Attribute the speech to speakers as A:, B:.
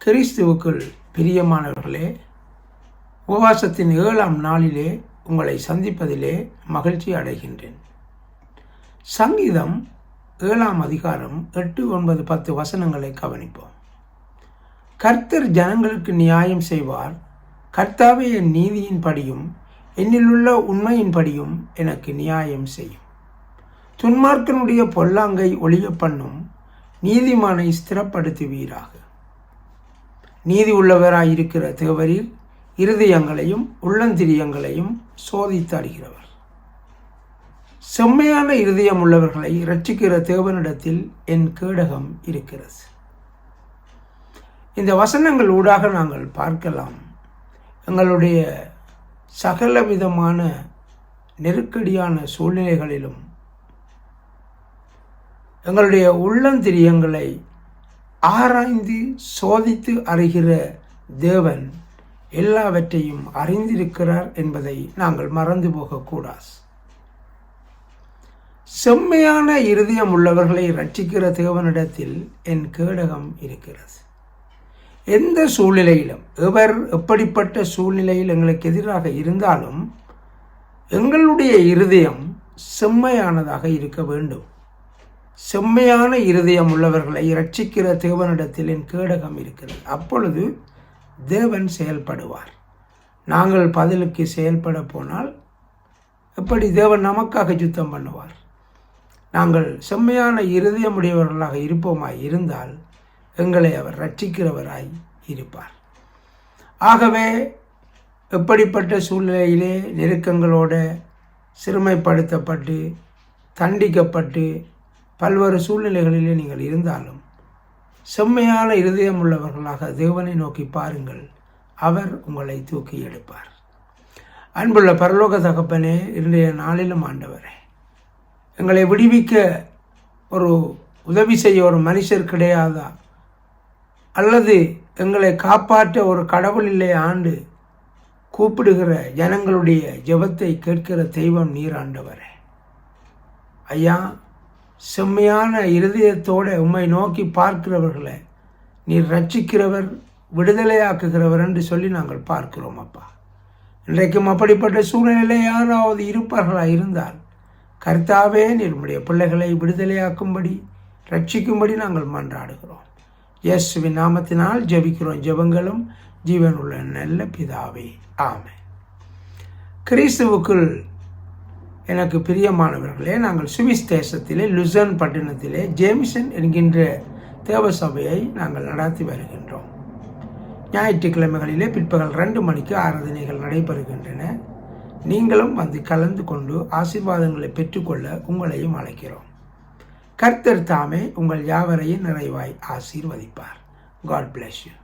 A: கிறிஸ்துவுக்குள் பிரியமானவர்களே, உபவாசத்தின் 7ஆம் நாளிலே உங்களை சந்திப்பதிலே மகிழ்ச்சி அடைகின்றேன். சங்கீதம் 7ஆம் அதிகாரம் 8, 9, 10 வசனங்களை கவனிப்போம். கர்த்தர் ஜனங்களுக்கு நியாயம் செய்வார். கர்த்தாவே என் நீதியின் படியும் என்னிலுள்ள உண்மையின் படியும் எனக்கு நியாயம் செய்யும். துன்மார்க்கனுடைய பொல்லாங்கை ஒழிய பண்ணும், நீதிமானை ஸ்திரப்படுத்துவீராக. நீதி உள்ளவராயிருக்கிற தேவரீர் இருதயங்களையும் உள்ளந்திரியங்களையும் சோதித்து அறிகிறவர். செம்மையான இருதயம் உள்ளவர்களை இரட்சிக்கிற தேவனிடத்தில் என் கேடகம் இருக்கிறது. இந்த வசனங்கள் ஊடாக நாங்கள் பார்க்கலாம், எங்களுடைய சகல விதமான நெருக்கடியான சூழ்நிலைகளிலும் எங்களுடைய உள்ளந்திரியங்களை ஆராய்ந்து சோதித்து அறிகிற தேவன் எல்லாவற்றையும் அறிந்திருக்கிறார் என்பதை நாங்கள் மறந்து போகக்கூடாது. செம்மையான இருதயம் உள்ளவர்களை இரட்சிக்கிற தேவனிடத்தில் என் கேடகம் இருக்கிறது. எந்த சூழ்நிலையிலும், எப்படிப்பட்ட சூழ்நிலையில் எங்களுக்கு எதிராக இருந்தாலும் எங்களுடைய இருதயம் செம்மையானதாக இருக்க வேண்டும். செம்மையான இருதயம் உள்ளவர்களை இரட்சிக்கிற தேவனிடத்தில் என் கேடகம் இருக்கிறது. அப்பொழுது தேவன் செயல்படுவார். நாங்கள் பதிலுக்கு செயல்பட போனால் எப்படி தேவன் நமக்காக யுத்தம் பண்ணுவார்? நாங்கள் செம்மையான இருதயமுடையவர்களாக இருப்போமாய் இருந்தால் எங்களை அவர் இரட்சிக்கிறவராய் இருப்பார். ஆகவே எப்படிப்பட்ட சூழ்நிலையிலே நெருக்கங்களோடு சிறுமைப்படுத்தப்பட்டு தண்டிக்கப்பட்டு பல்வேறு சூழ்நிலைகளிலே நீங்கள் இருந்தாலும் செம்மையான இருதயம் உள்ளவர்களாக தேவனை நோக்கி பாருங்கள், அவர் உங்களை தூக்கி எடுப்பார். அன்புள்ள பரலோக தகப்பனே, இன்றைய நாளிலும் ஆண்டவரே, எங்களை விடுவிக்க ஒரு உதவி செய்ய ஒரு மனுஷர் கிடையாதா? அல்லது எங்களை காப்பாற்ற ஒரு கடவுள் இல்லை ஆண்டு கூப்பிடுகிற ஜனங்களுடைய ஜெபத்தை கேட்கிற தெய்வம் நீர் ஆண்டவரே. ஐயா, செம்மையான இருதயத்தோடு உம்மை நோக்கி பார்க்கிறவர்களை நீர் ரட்சிக்கிறவர், விடுதலையாக்குகிறவர் என்று சொல்லி நாங்கள் பார்க்கிறோம். அப்பா, இன்றைக்கும் அப்படிப்பட்ட சூழ்நிலையிலே யாராவது இருப்பார்களாக இருந்தால் கர்த்தாவே நீர் உம்முடைய பிள்ளைகளை விடுதலையாக்கும்படி ரட்சிக்கும்படி நாங்கள் மன்றாடுகிறோம். இயேசுவின் நாமத்தினால் ஜெபிக்கிறோம். ஜெபங்களும் ஜீவனுள்ள நல்ல பிதாவே, ஆமென். கிறிஸ்துவுக்குள் எனக்கு பிரியமானவர்களே, நாங்கள் சுவிஸ் தேசத்திலே லுசர்ன் பட்டணத்திலே ஜேமிசன் என்கின்ற தேவ சபையை நாங்கள் நடத்தி வருகின்றோம். ஞாயிற்றுக்கிழமைகளிலே பிற்பகல் 2 மணிக்கு ஆராதனைகள் நடைபெறுகின்றன. நீங்களும் வந்து கலந்து கொண்டு ஆசீர்வாதங்களை பெற்றுக்கொள்ள உங்களையும் அழைக்கிறோம். கர்த்தர் தாமே உங்கள் யாவரையும் நிறைவாய் ஆசீர்வதிப்பார். God bless you.